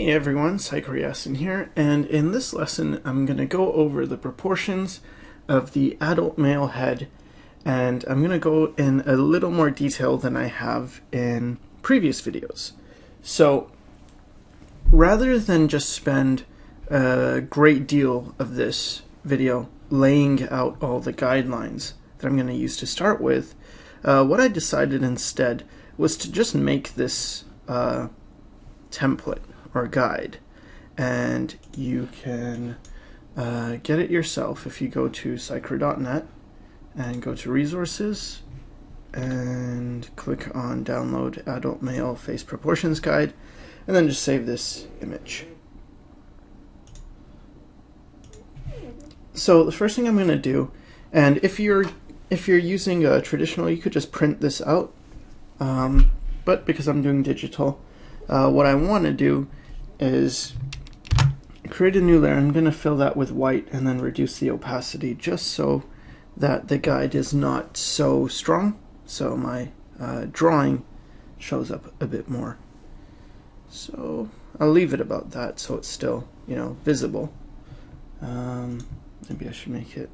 Hey everyone, Sycra in here, and in this lesson I'm going to go over the proportions of the adult male head, and I'm going to go in a little more detail than I have in previous videos. So rather than just spend a great deal of this video laying out all the guidelines that I'm going to use to start with, what I decided instead was to just make this template or guide, and you can get it yourself if you go to sycra.net and go to resources and click on download adult male face proportions guide, and then just save this image. So the first thing I'm going to do, and if you're using a traditional, you could just print this out, but because I'm doing digital, what I want to do is create a new layer. I'm going to fill that with white and then reduce the opacity just so that the guide is not so strong, so my drawing shows up a bit more. So I'll leave it about that so it's still, visible. Maybe I should make it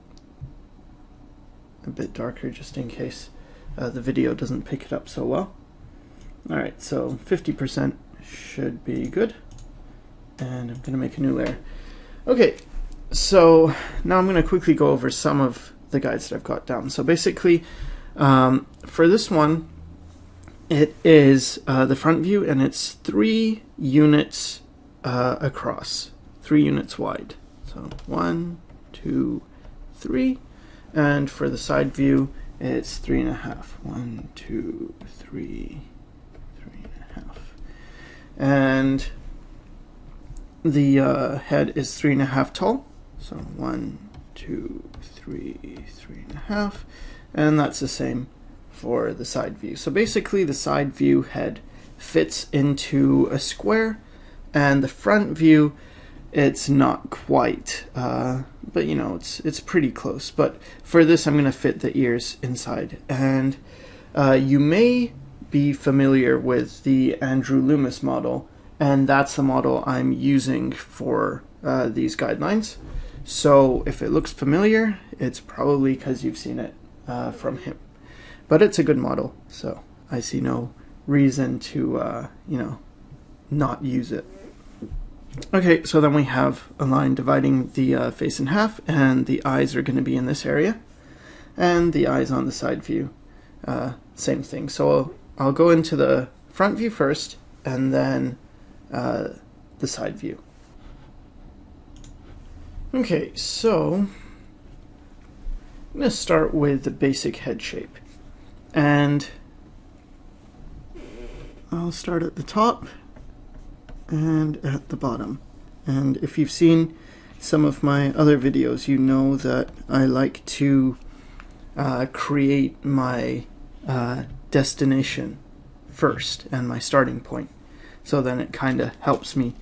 a bit darker just in case the video doesn't pick it up so well. Alright, so 50% should be good. And I'm going to make a new layer. Okay, so now I'm going to quickly go over some of the guides that I've got down. So basically, for this one, it is the front view, and it's 3 units across, 3 units wide. So 1, 2, 3. And for the side view, it's 3.5. 1, 2, 3, 3.5. And the head is 3.5 tall, so 1, 2, 3, 3.5, and that's the same for the side view. So basically the side view head fits into a square, and the front view, it's not quite, but it's pretty close. But for this I'm going to fit the ears inside, and you may be familiar with the Andrew Loomis model, and that's the model I'm using for these guidelines. So if it looks familiar, it's probably because you've seen it from him. But it's a good model, so I see no reason to, not use it. Okay, so then we have a line dividing the face in half, and the eyes are going to be in this area, and the eyes on the side view, same thing. So I'll go into the front view first, and then the side view. Okay, so I'm going to start with the basic head shape, and I'll start at the top and at the bottom. And if you've seen some of my other videos, you know that I like to create my destination first and my starting point. So then it kind of helps me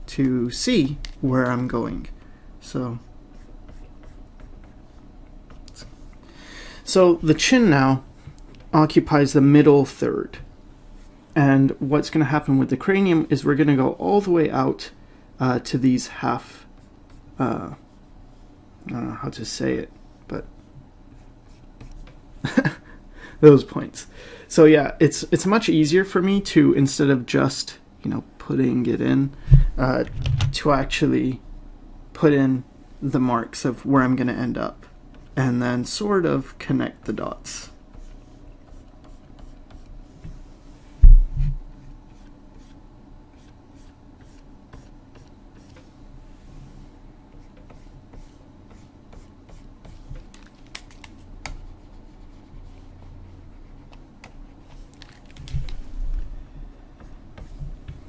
to see where I'm going. So the chin now occupies the middle third. And what's going to happen with the cranium is we're going to go all the way out to these half, I don't know how to say it, but those points. So yeah, it's much easier for me to, instead of just putting it in, to actually put in the marks of where I'm going to end up, and then sort of connect the dots.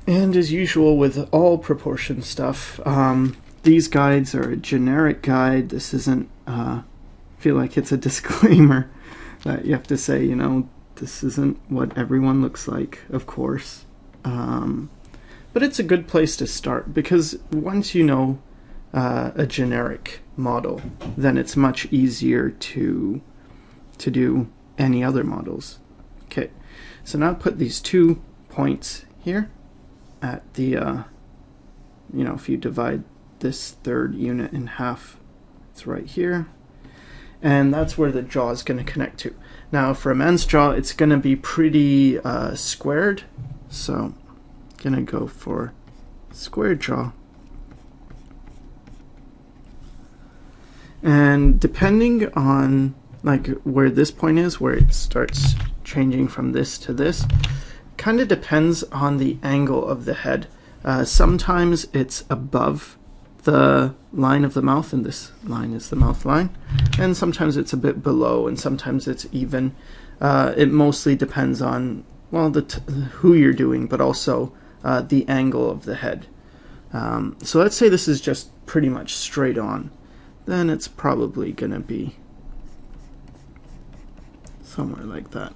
And as usual with all proportion stuff, these guides are a generic guide. This isn't, feel like it's a disclaimer that you have to say, this isn't what everyone looks like, of course. But it's a good place to start, because once you know a generic model, then it's much easier to do any other models. Okay, so now put these 2 points here at the you know, if you divide this third unit in half, it's right here. And that's where the jaw is going to connect to. Now for a man's jaw, it's going to be pretty squared. So I'm going to go for square jaw. And depending on like where this point is, where it starts changing from this to this, kind of depends on the angle of the head. Sometimes it's above the line of the mouth, and this line is the mouth line, and sometimes it's a bit below, and sometimes it's even. It mostly depends on, well, who you're doing, but also the angle of the head. So let's say this is just pretty much straight on, then it's probably gonna be somewhere like that.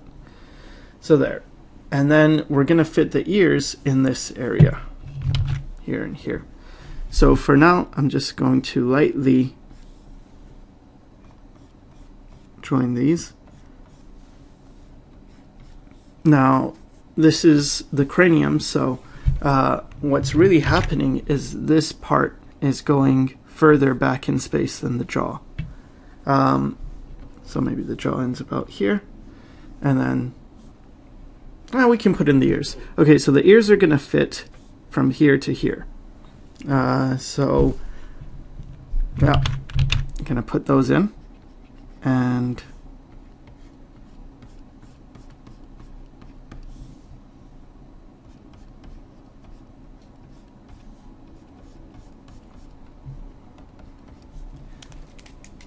So there. And then we're gonna fit the ears in this area, here and here. So for now, I'm just going to lightly join these. Now, this is the cranium, so what's really happening is this part is going further back in space than the jaw. So maybe the jaw ends about here, and then we can put in the ears. Okay, so the ears are going to fit from here to here. So yeah, I'm going to put those in, and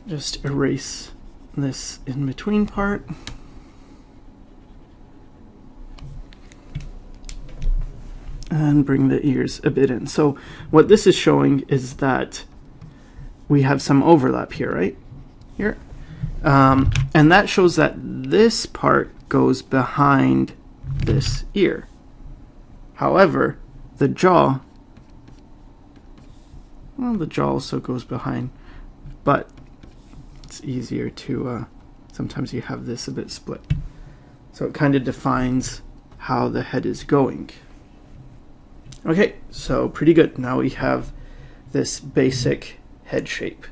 just erase this in between part. And bring the ears a bit in. So what this is showing is that we have some overlap here, right? Here. And that shows that this part goes behind this ear. However, the jaw, well, the jaw also goes behind, but it's easier to, sometimes you have this a bit split. So it kind of defines how the head is going. Okay, so pretty good. Now we have this basic head shape.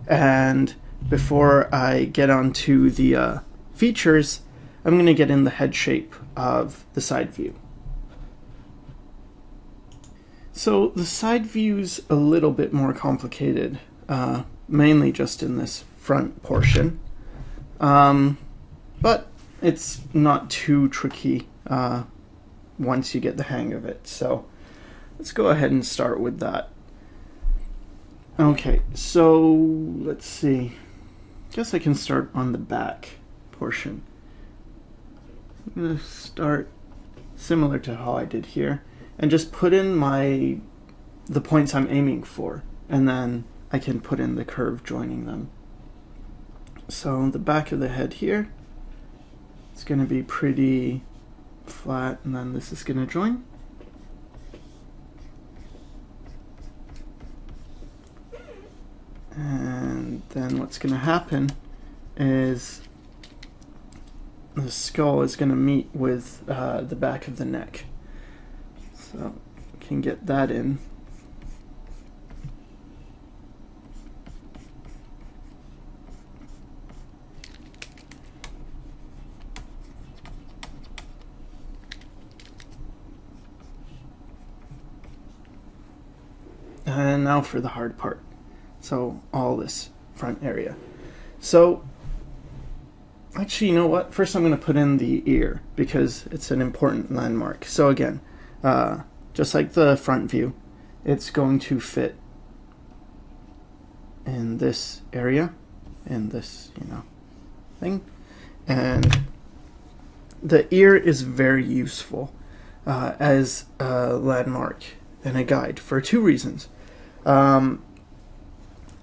And before I get on to the features, I'm going to get in the head shape of the side view. So the side view's a little bit more complicated, mainly just in this front portion. But it's not too tricky once you get the hang of it. So let's go ahead and start with that. Okay, so let's see. Guess I can start on the back portion. I'm going to start similar to how I did here and just put in the points I'm aiming for, and then I can put in the curve joining them. So the back of the head here, it's going to be pretty flat, and then this is going to join. And then what's going to happen is the skull is going to meet with the back of the neck. So we can get that in. And now for the hard part. So all this front area. So actually, you know what? First I'm going to put in the ear because it's an important landmark. So again, just like the front view, it's going to fit in this area, in this, thing. And the ear is very useful as a landmark and a guide for two reasons.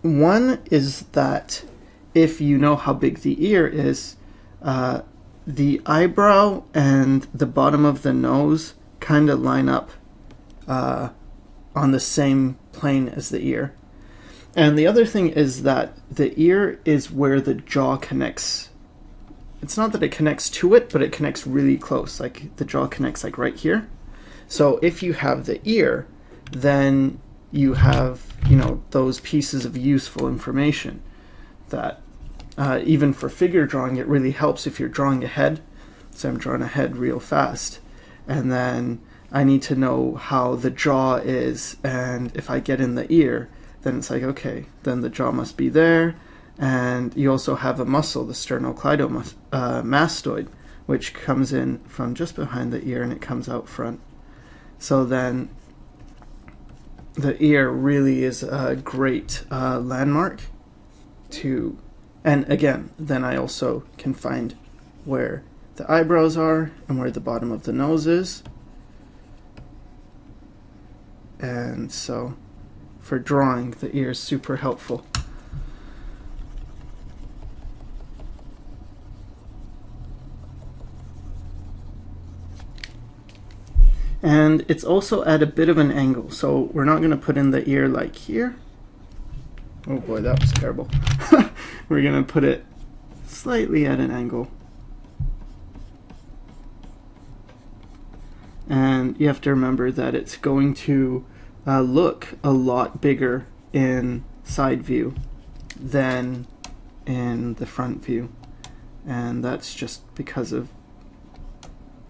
One is that if you know how big the ear is, the eyebrow and the bottom of the nose kind of line up on the same plane as the ear. And the other thing is that the ear is where the jaw connects. It's not that it connects to it, but it connects really close. Like the jaw connects like right here. So if you have the ear, then you have, those pieces of useful information that even for figure drawing, it really helps if you're drawing a head. So I'm drawing a head real fast, and then I need to know how the jaw is, and if I get in the ear, then it's like, okay, then the jaw must be there. And you also have a muscle, the sternocleidomastoid, which comes in from just behind the ear and it comes out front. So then the ear really is a great landmark to, and again, then I also can find where the eyebrows are and where the bottom of the nose is. And so for drawing, the ear is super helpful. And it's also at a bit of an angle, so we're not going to put in the ear like here. Oh boy, that was terrible. We're going to put it slightly at an angle. And you have to remember that it's going to look a lot bigger in side view than in the front view. And that's just because of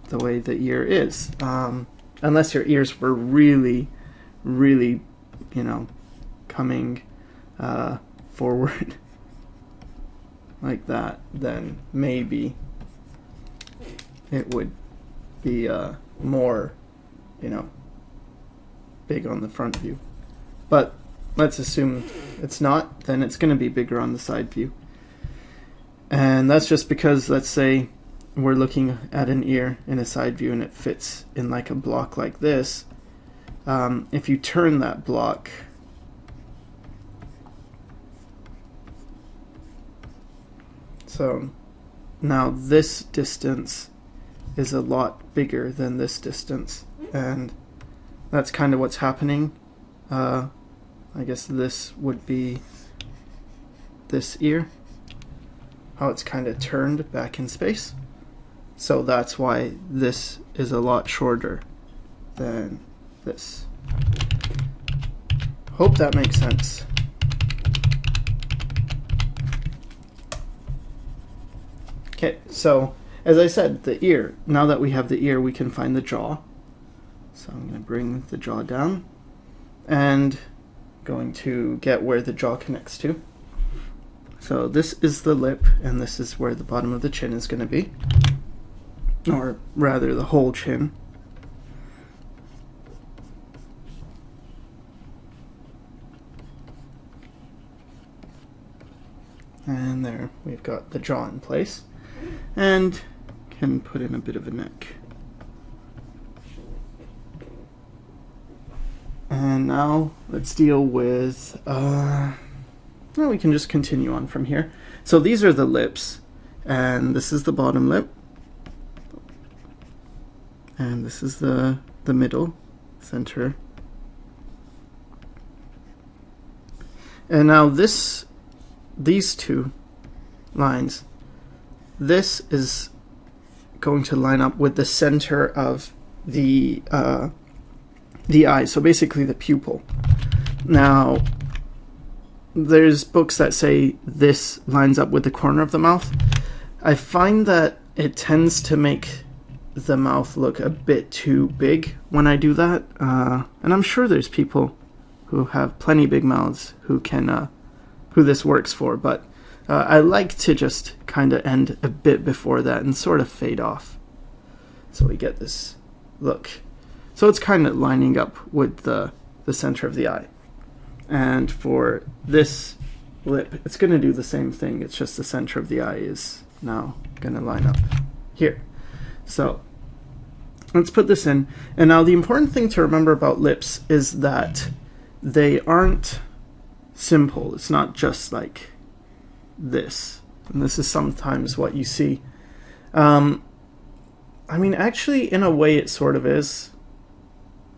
the way the ear is. Unless your ears were really, really, coming forward like that, then maybe it would be more, big on the front view. But let's assume it's not, then it's going to be bigger on the side view. And that's just because, let's say, we're looking at an ear in a side view and it fits in like a block like this. If you turn that block, so now this distance is a lot bigger than this distance, and that's kind of what's happening. I guess this would be this ear, how it's kind of turned back in space. So that's why this is a lot shorter than this. Hope that makes sense. Okay, so as I said, the ear. Now that we have the ear, we can find the jaw. So I'm going to bring the jaw down and going to get where the jaw connects to. So this is the lip, and this is where the bottom of the chin is going to be. Or rather the whole chin. And there we've got the jaw in place, and can put in a bit of a neck. And now let's deal with, well, we can just continue on from here. So these are the lips, and this is the bottom lip. And this is the middle, center. And now these two lines, this is going to line up with the center of the eye, so basically the pupil. Now, there's books that say this lines up with the corner of the mouth. I find that it tends to make the mouth look a bit too big when I do that, and I'm sure there's people who have plenty big mouths who can who this works for, but I like to just kind of end a bit before that and sort of fade off, so we get this look. So it's kind of lining up with the center of the eye. And for this lip, it's going to do the same thing. It's just the center of the eye is now going to line up here. So let's put this in. And now the important thing to remember about lips is that they aren't simple. It's not just like this. And this is sometimes what you see. I mean, actually, in a way, it sort of is.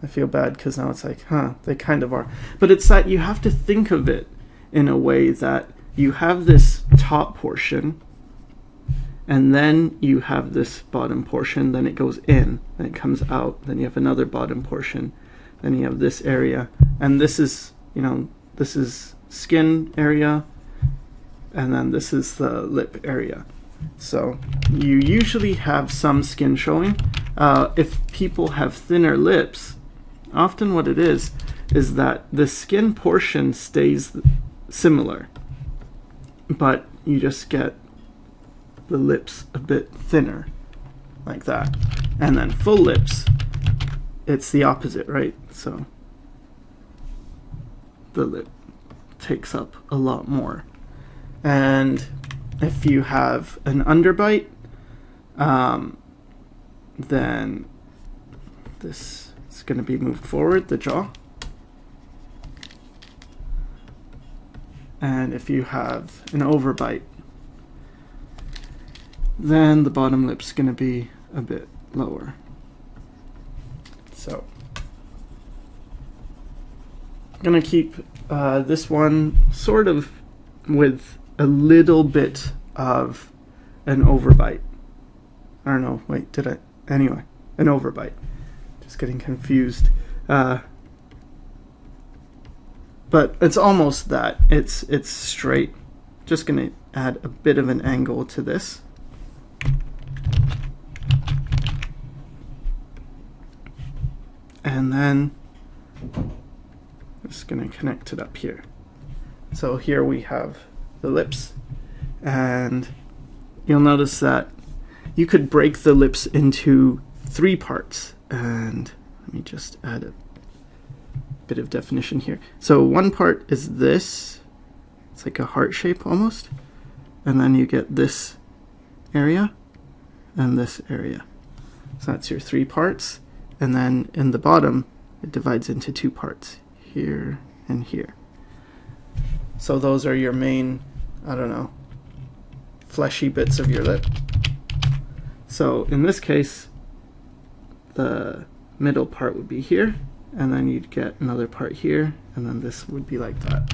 I feel bad because now it's like, they kind of are. But it's that you have to think of it in a way that you have this top portion, and then you have this bottom portion, then it goes in, then it comes out, then you have another bottom portion, Then you have this area, and this is, you know, this is skin area, and then this is the lip area. So you usually have some skin showing. If people have thinner lips, often what it is that the skin portion stays similar, but you just get the lips a bit thinner, like that. And then full lips, it's the opposite, right? So the lip takes up a lot more. And if you have an underbite, then this is going to be moved forward, the jaw. And if you have an overbite, then the bottom lip's going to be a bit lower. So I'm going to keep this one sort of with a little bit of an overbite. I don't know, wait, did I? Anyway, an overbite. Just getting confused. But it's almost that. It's straight. Just going to add a bit of an angle to this. And then I'm just going to connect it up here. So here we have the lips, and you'll notice that you could break the lips into 3 parts. And let me just add a bit of definition here. So one part is this, it's like a heart shape almost, and then you get this area and this area. So that's your 3 parts. And then in the bottom, it divides into 2 parts, here and here. So those are your main, I don't know, fleshy bits of your lip. So in this case, the middle part would be here, and then you'd get another part here, and then this would be like that.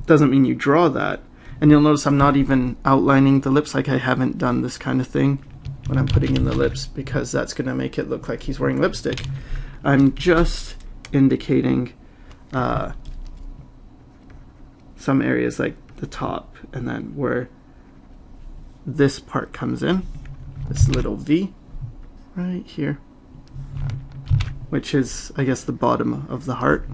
Doesn't mean you draw that. And you'll notice I'm not even outlining the lips, like I haven't done this kind of thing when I'm putting in the lips, because that's going to make it look like he's wearing lipstick. I'm just indicating some areas like the top, and then where this part comes in, this little V right here, which is, I guess, the bottom of the heart.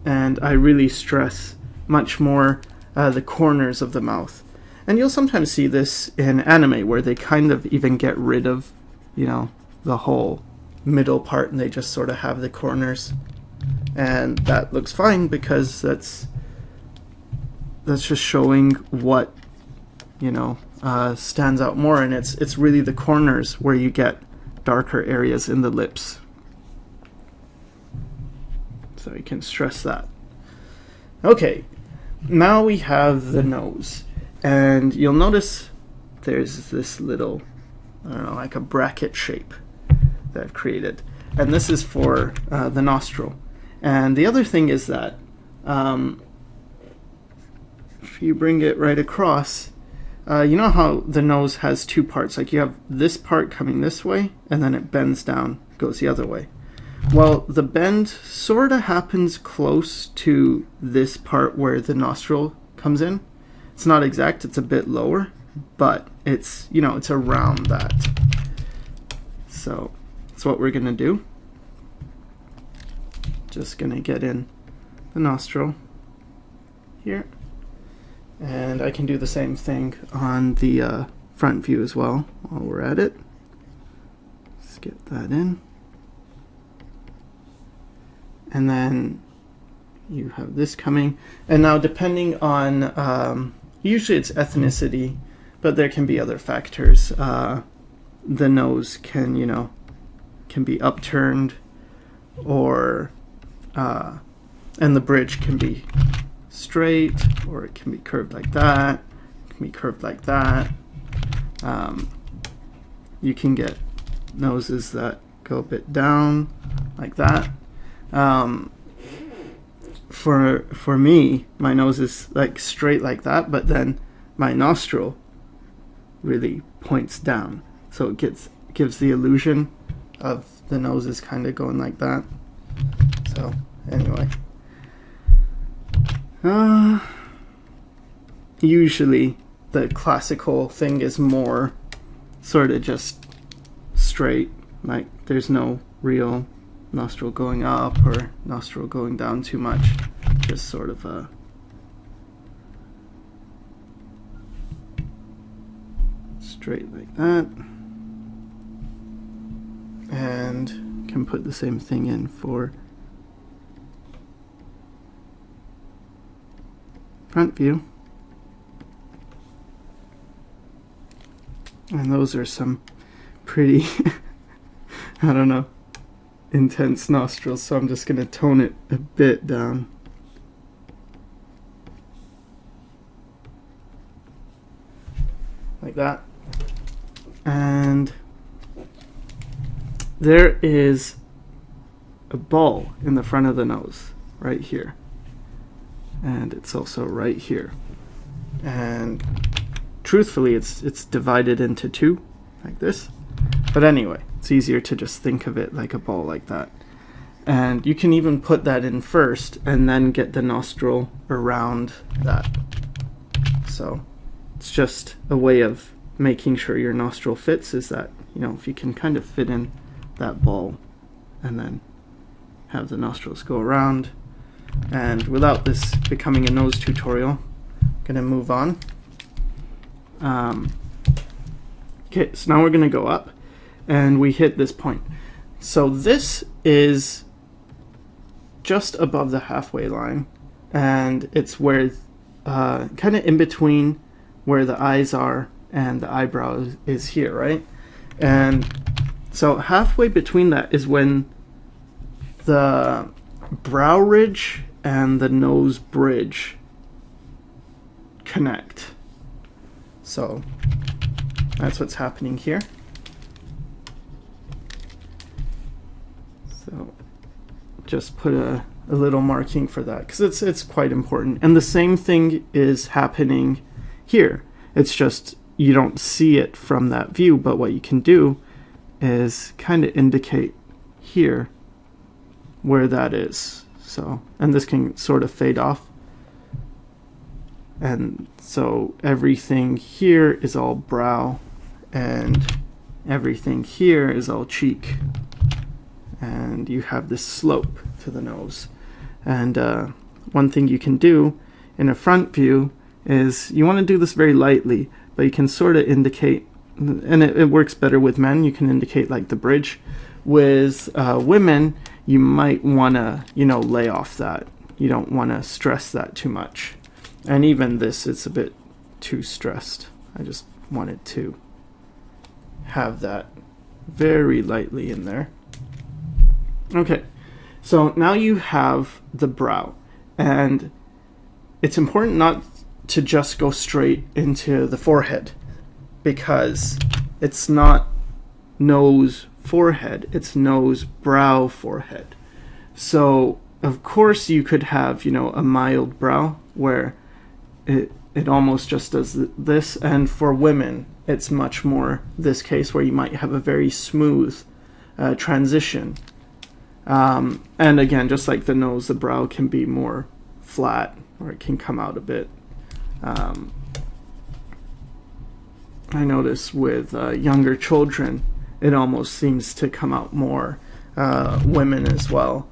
And I really stress much more the corners of the mouth. And you'll sometimes see this in anime where they kind of even get rid of, you know, the whole middle part, and they just sort of have the corners. And that looks fine because that's just showing what, you know, stands out more, and it's really the corners where you get darker areas in the lips. So you can stress that. Okay, now we have the nose, and you'll notice there's this little, I don't know, like a bracket shape that I've created, and this is for the nostril. And the other thing is that if you bring it right across, you know how the nose has 2 parts, like you have this part coming this way, and then it bends down, goes the other way. Well, the bend sort of happens close to this part where the nostril comes in. It's not exact, it's a bit lower, but it's, you know, it's around that. So that's what we're gonna do. Just gonna get in the nostril here, and I can do the same thing on the front view as well while we're at it. Let's get that in. And then you have this coming. And now depending on, usually it's ethnicity, but there can be other factors. The nose can, you know, can be upturned, or, and the bridge can be straight, or it can be curved like that, it can be curved like that. You can get noses that go a bit down like that. For me, my nose is like straight like that, but then my nostril really points down. so it gives the illusion of the nose is kind of going like that. So anyway, usually the classical thing is more sort of just straight, like there's no real nostril going up or nostril going down too much, just sort of a straight like that. And can put the same thing in for front view. And those are some pretty, I don't know, intense nostrils, so I'm just going to tone it a bit down. Like that. And there is a ball in the front of the nose, right here. And it's also right here. And truthfully, it's divided into two, like this. But anyway, it's easier to just think of it like a ball like that. And you can even put that in first and then get the nostril around that. So it's just a way of making sure your nostril fits, is that, you know, if you can kind of fit in that ball and then have the nostrils go around. And without this becoming a nose tutorial, I'm gonna move on. Okay, so now we're gonna go up and we hit this point. So this is just above the halfway line, and it's where kind of in between where the eyes are and the eyebrow is here, right? And so halfway between that is when the brow ridge and the nose bridge connect. So that's what's happening here. So just put a little marking for that, because it's quite important. And the same thing is happening here. It's just you don't see it from that view, but what you can do is kind of indicate here where that is. So, and this can sort of fade off. And so everything here is all brow and everything here is all cheek. And you have this slope to the nose. And one thing you can do in a front view is you want to do this very lightly, but you can sort of indicate, and it works better with men, you can indicate like the bridge. With women, you might want to, you know, lay off that. You don't want to stress that too much. And even this, it's a bit too stressed. I just wanted to have that very lightly in there. Okay, so now you have the brow, and it's important not to just go straight into the forehead, because it's not nose forehead, it's nose brow forehead. So of course you could have, you know, a mild brow where it almost just does this, and for women it's much more this case where you might have a very smooth transition. And again, just like the nose, the brow can be more flat, or it can come out a bit. I notice with younger children, it almost seems to come out more. Women as well.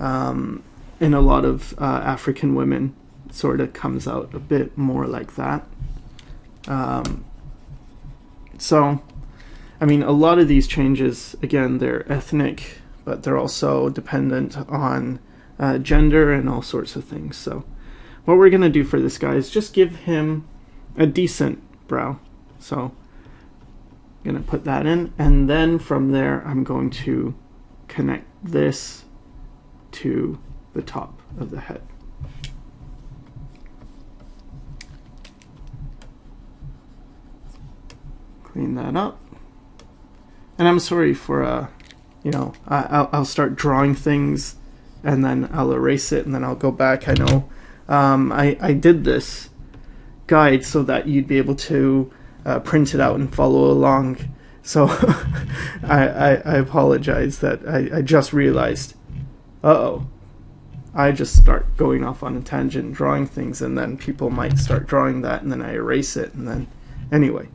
In a lot of African women, it sort of comes out a bit more like that. So, I mean, a lot of these changes, again, they're ethnic, but they're also dependent on gender and all sorts of things. So what we're going to do for this guy is just give him a decent brow. So I'm going to put that in, and then from there I'm going to connect this to the top of the head. Clean that up. And I'm sorry for you know, I'll start drawing things and then I'll erase it and then I'll go back. I know I did this guide so that you'd be able to print it out and follow along So I apologize that I just realized, uh-oh, I just start going off on a tangent and drawing things, and then people might start drawing that, and then I erase it, and then, anyway.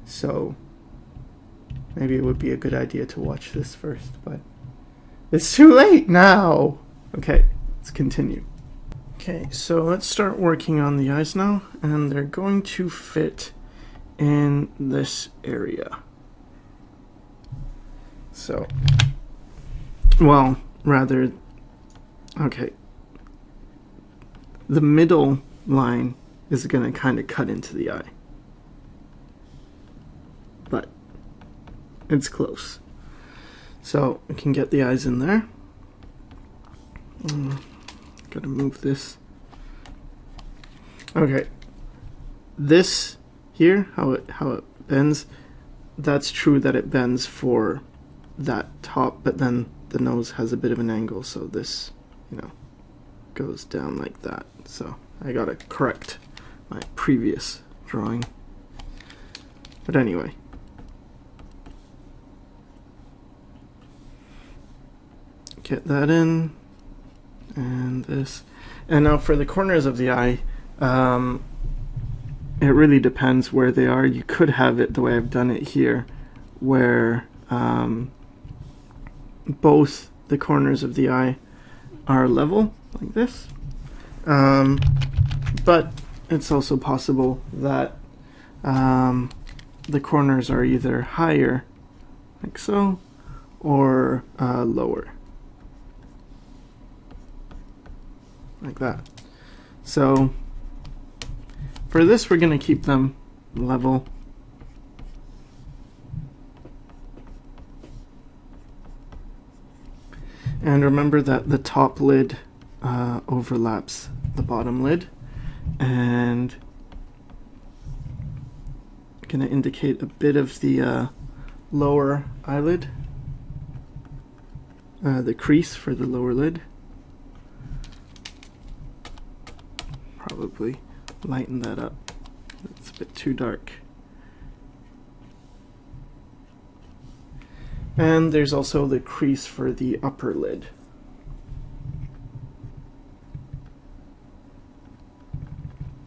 So maybe it would be a good idea to watch this first, but it's too late now. Okay, let's continue. Okay, so let's start working on the eyes now, and they're going to fit in this area. So, well, rather, okay, the middle line is going to kind of cut into the eye, but it's close. So we can get the eyes in there. Gotta move this. Okay, this here, how it bends, that's true that it bends for that top, but then the nose has a bit of an angle, so this, you know, goes down like that. So I gotta correct my previous drawing. But anyway. Get that in, and this. And now for the corners of the eye, it really depends where they are. You could have it the way I've done it here, where both the corners of the eye are level, like this. But it's also possible that the corners are either higher, like so, or lower, like that. So for this, we're going to keep them level. And remember that the top lid overlaps the bottom lid, and I'm going to indicate a bit of the lower eyelid, the crease for the lower lid. Probably lighten that up. It's a bit too dark. And there's also the crease for the upper lid.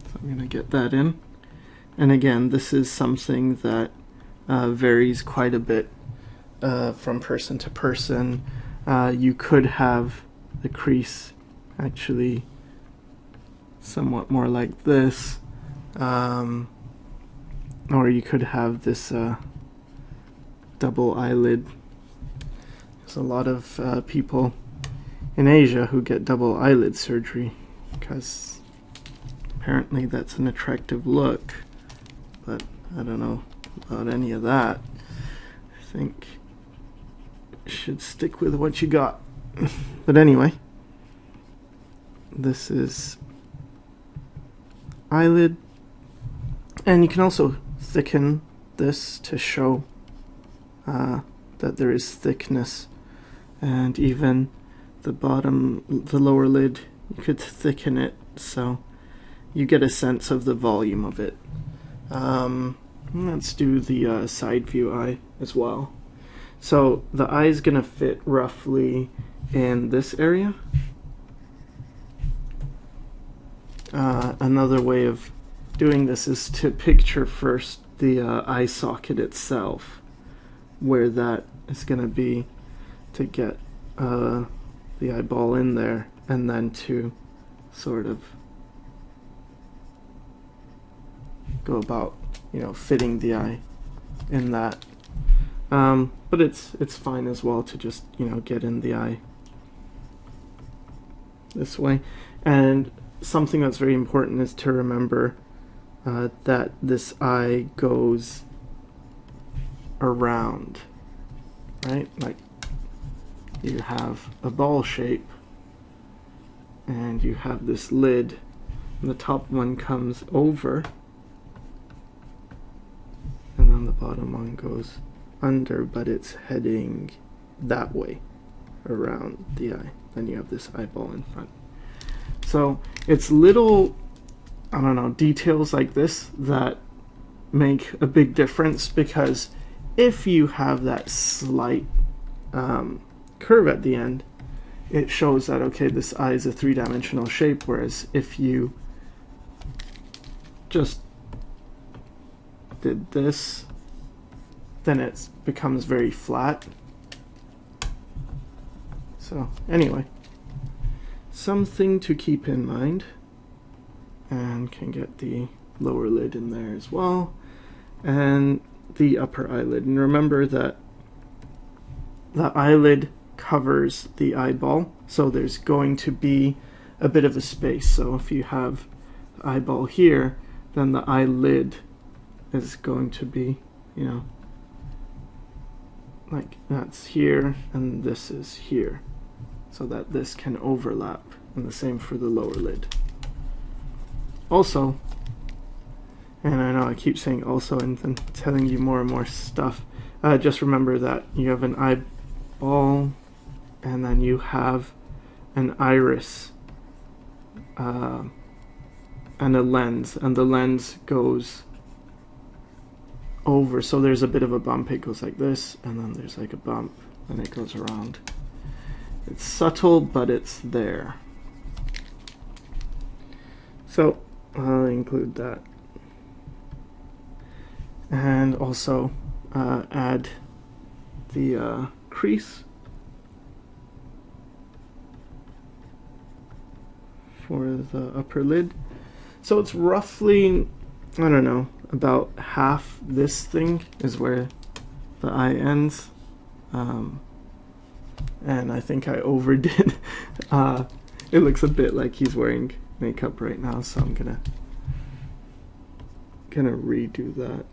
So I'm going to get that in. And again, this is something that varies quite a bit from person to person. You could have the crease actually somewhat more like this, or you could have this double eyelid. There's a lot of people in Asia who get double eyelid surgery because apparently that's an attractive look, but I don't know about any of that. I think you should stick with what you got. But anyway, this is eyelid, and you can also thicken this to show that there is thickness, and even the bottom, the lower lid, you could thicken it so you get a sense of the volume of it. Let's do the side view eye as well. So the eye is gonna fit roughly in this area. Another way of doing this is to picture first the eye socket itself, where that is going to be, to get the eyeball in there, and then to sort of go about, you know, fitting the eye in that. But it's fine as well to just, you know, get in the eye this way. And something that's very important is to remember that this eye goes around, right? Like you have a ball shape and you have this lid, and the top one comes over and then the bottom one goes under, but it's heading that way around the eye. Then you have this eyeball in front. So it's little, I don't know, details like this that make a big difference, because if you have that slight curve at the end, it shows that, okay, this eye is a three-dimensional shape, whereas if you just did this, then it becomes very flat. So anyway, something to keep in mind, and can get the lower lid in there as well, and the upper eyelid. And remember that the eyelid covers the eyeball, so there's going to be a bit of a space. So if you have the eyeball here, then the eyelid is going to be, you know, like that's here and this is here, so that this can overlap, and the same for the lower lid. Also, and I know I keep saying also and telling you more and more stuff, just remember that you have an eyeball and then you have an iris and a lens, and the lens goes over, so there's a bit of a bump. It goes like this, and then there's like a bump, and it goes around. It's subtle, but it's there. So I'll include that, and also add the crease for the upper lid. So it's roughly, I don't know, about half this thing is where the eye ends. And I think I overdid. It looks a bit like he's wearing makeup right now, so I'm gonna redo that.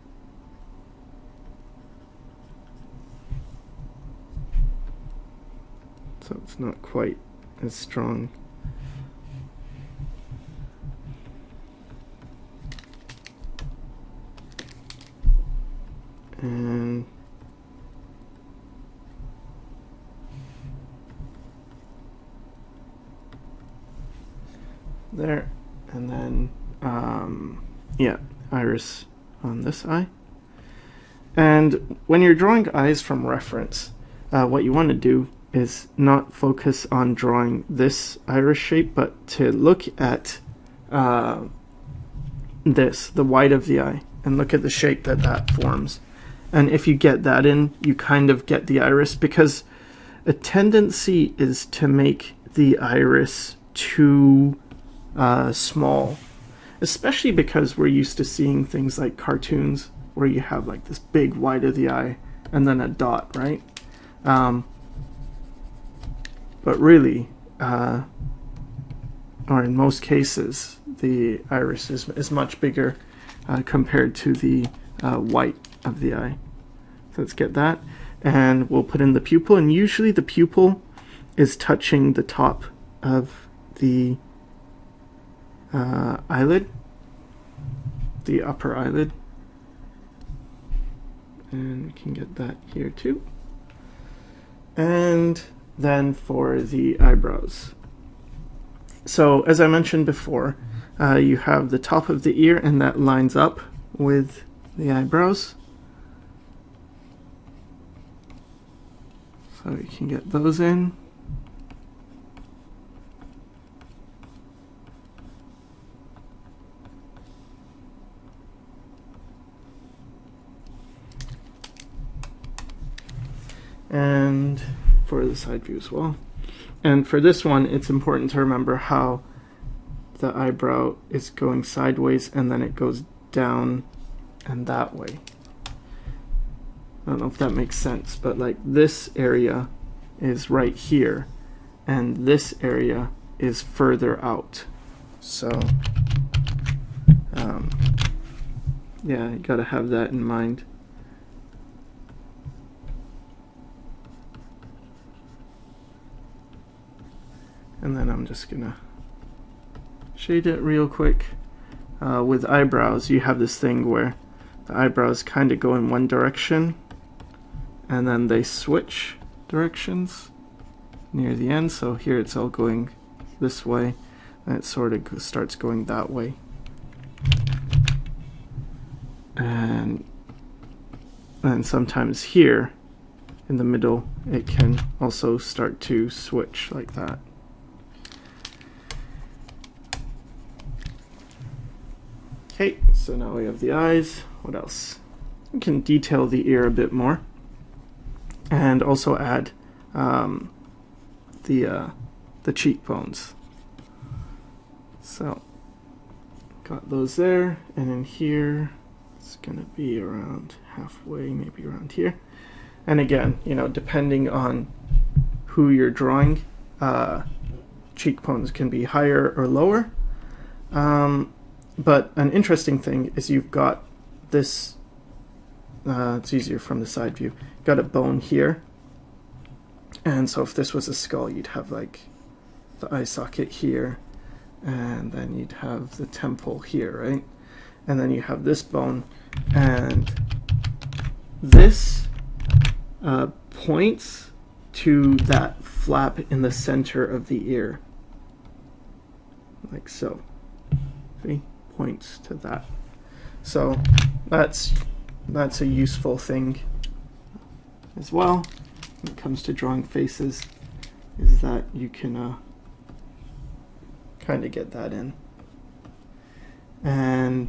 So it's not quite as strong. And there, and then yeah, iris on this eye. And when you're drawing eyes from reference, what you want to do is not focus on drawing this iris shape, but to look at this, the white of the eye, and look at the shape that that forms. And if you get that in, you kind of get the iris, because a tendency is to make the iris too small, especially because we're used to seeing things like cartoons where you have like this big white of the eye and then a dot, right? But really, or in most cases, the iris is much bigger compared to the white of the eye. So let's get that, and we'll put in the pupil, and usually the pupil is touching the top of the eyelid, the upper eyelid, and we can get that here too. And then for the eyebrows, so as I mentioned before, you have the top of the ear, and that lines up with the eyebrows, so you can get those in. And for the side view as well. And for this one, it's important to remember how the eyebrow is going sideways and then it goes down and that way. I don't know if that makes sense, but like this area is right here and this area is further out. So yeah, you gotta have that in mind. And then I'm just gonna shade it real quick. With eyebrows, you have this thing where the eyebrows kind of go in one direction and then they switch directions near the end. So here it's all going this way, and it sort of starts going that way. And And sometimes here in the middle it can also start to switch like that. Okay, so now we have the eyes. What else? We can detail the ear a bit more and also add the cheekbones. So got those there, and in here it's gonna be around halfway, maybe around here. And again, you know, depending on who you're drawing, cheekbones can be higher or lower. But an interesting thing is you've got this, it's easier from the side view, got a bone here. And so if this was a skull, you'd have like the eye socket here, and then you'd have the temple here, right? And then you have this bone, and this points to that flap in the center of the ear, like so. See? Points to that. So that's a useful thing as well when it comes to drawing faces, is that you can kind of get that in. And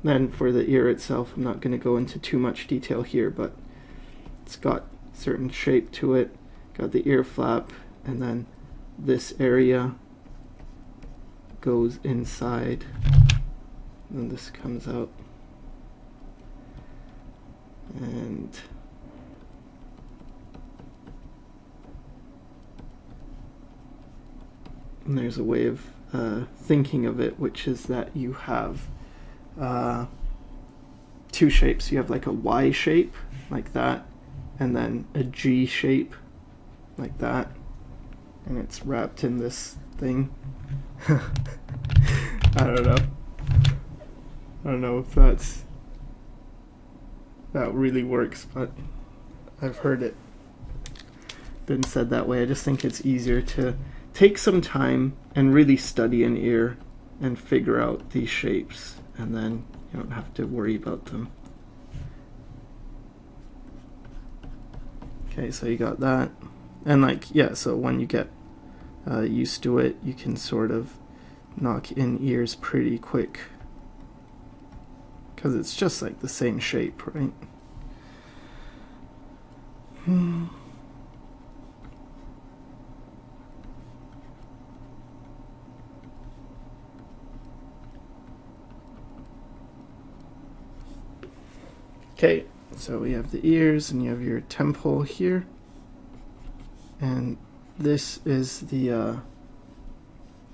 then for the ear itself, I'm not going to go into too much detail here, but it's got certain shape to it. Got the ear flap, and then this area goes inside, and this comes out. And there's a way of thinking of it, which is that you have two shapes. You have like a Y shape, like that, and then a G shape, like that, and it's wrapped in this thing. I don't know if that really works, but I've heard it been said that way. I just think it's easier to take some time and really study an ear and figure out these shapes, and then you don't have to worry about them. Okay, so you got that. And like, yeah, so when you get used to it, you can sort of knock in ears pretty quick, because it's just like the same shape, right? Okay, so we have the ears, and you have your temple here, and this is the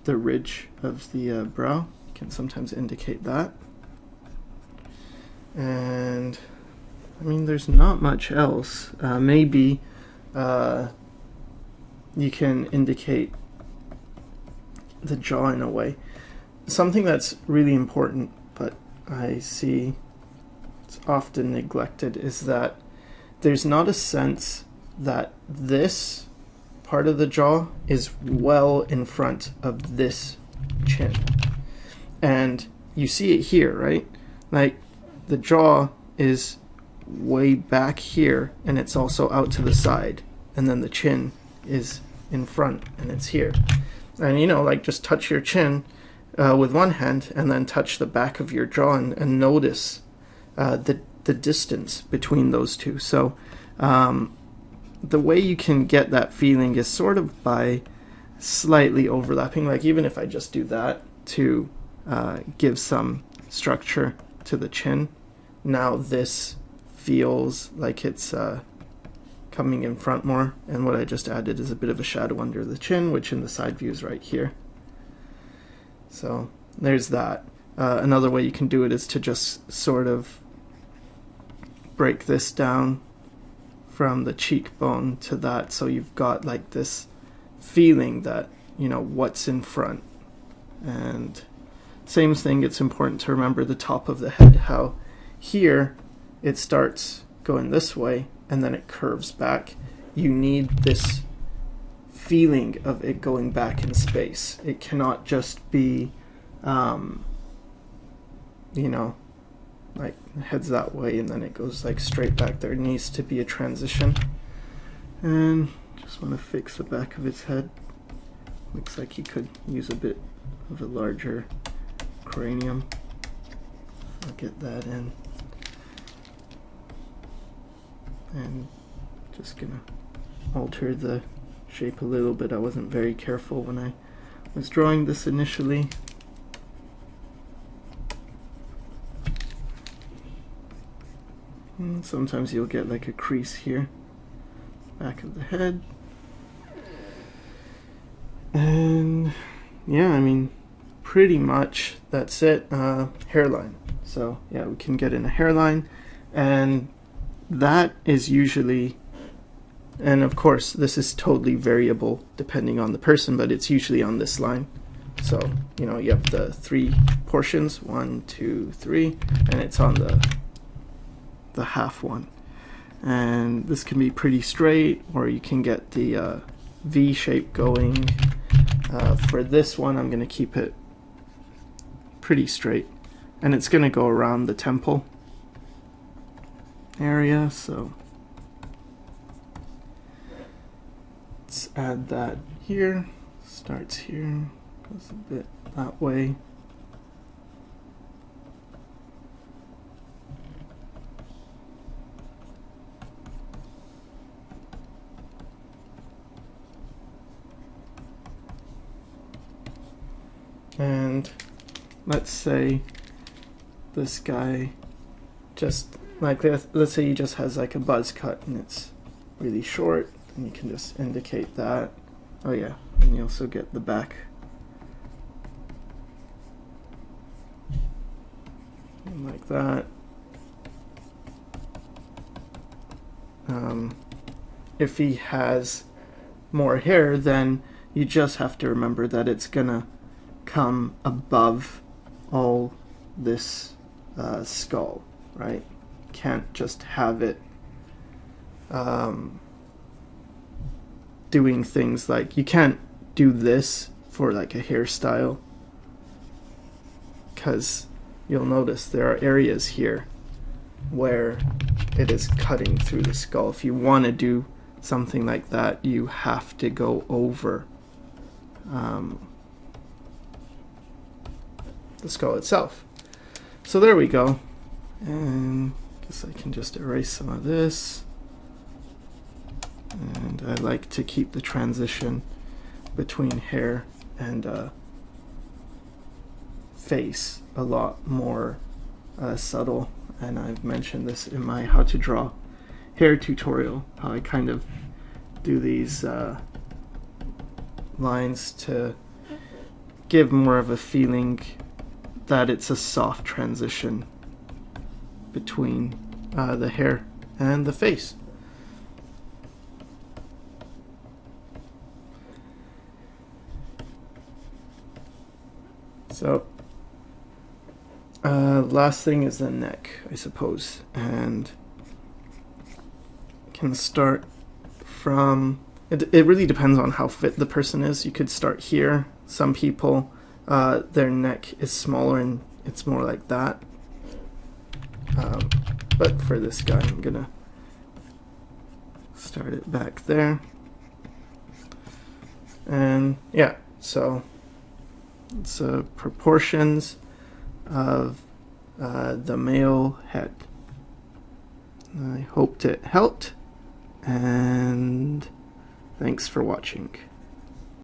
ridge of the brow. You can sometimes indicate that. And I mean, there's not much else. Maybe you can indicate the jaw in a way. Something that's really important, but I see it's often neglected, is that there's not a sense that this part of the jaw is well in front of this chin. And you see it here, right? Like, the jaw is way back here, and it's also out to the side, and then the chin is in front and it's here. And you know, like, just touch your chin with one hand, and then touch the back of your jaw, and notice the distance between those two. So the way you can get that feeling is sort of by slightly overlapping. Like, even if I just do that to give some structure to the chin, now this feels like it's coming in front more, and what I just added is a bit of a shadow under the chin, which in the side view is right here. So there's that. Another way you can do it is to just sort of break this down from the cheekbone to that, so you've got like this feeling that, you know, what's in front. And same thing, it's important to remember the top of the head, how here it starts going this way and then it curves back. You need this feeling of it going back in space. It cannot just be you know, like heads that way and then it goes like straight back. There needs to be a transition. And just want to fix the back of his head. Looks like he could use a bit of a larger cranium. I'll get that in. And just gonna alter the shape a little bit. I wasn't very careful when I was drawing this initially. And sometimes you'll get like a crease here, back of the head. And yeah, I mean, pretty much that's it. Hairline. So yeah, we can get in a hairline, and that is usually, and of course this is totally variable depending on the person, but it's usually on this line. So you know, you have the 3 portions, 1, 2, 3, and it's on the half one. And this can be pretty straight, or you can get the V shape going. For this one, I'm going to keep it pretty straight, and it's going to go around the temple area. So let's add that here. Starts here, goes a bit that way. And let's say this guy just like this, let's say he just has like a buzz cut and it's really short, and you can just indicate that. Oh yeah, and you also get the back. And like that. If he has more hair, then you just have to remember that it's gonna come above all this skull, right? Can't just have it doing things like, you can't do this for like a hairstyle, because you'll notice there are areas here where it is cutting through the skull. If you want to do something like that, you have to go over the skull itself. So there we go. And I guess I can just erase some of this. And I like to keep the transition between hair and face a lot more subtle. And I've mentioned this in my how to draw hair tutorial, how I kind of do these lines to give more of a feeling that it's a soft transition between the hair and the face. So last thing is the neck, I suppose, and can start from, it really depends on how fit the person is. You could start here. Some people, their neck is smaller and it's more like that. But for this guy, I'm gonna start it back there. And yeah, so it's proportions of the male head. I hoped it helped, and thanks for watching.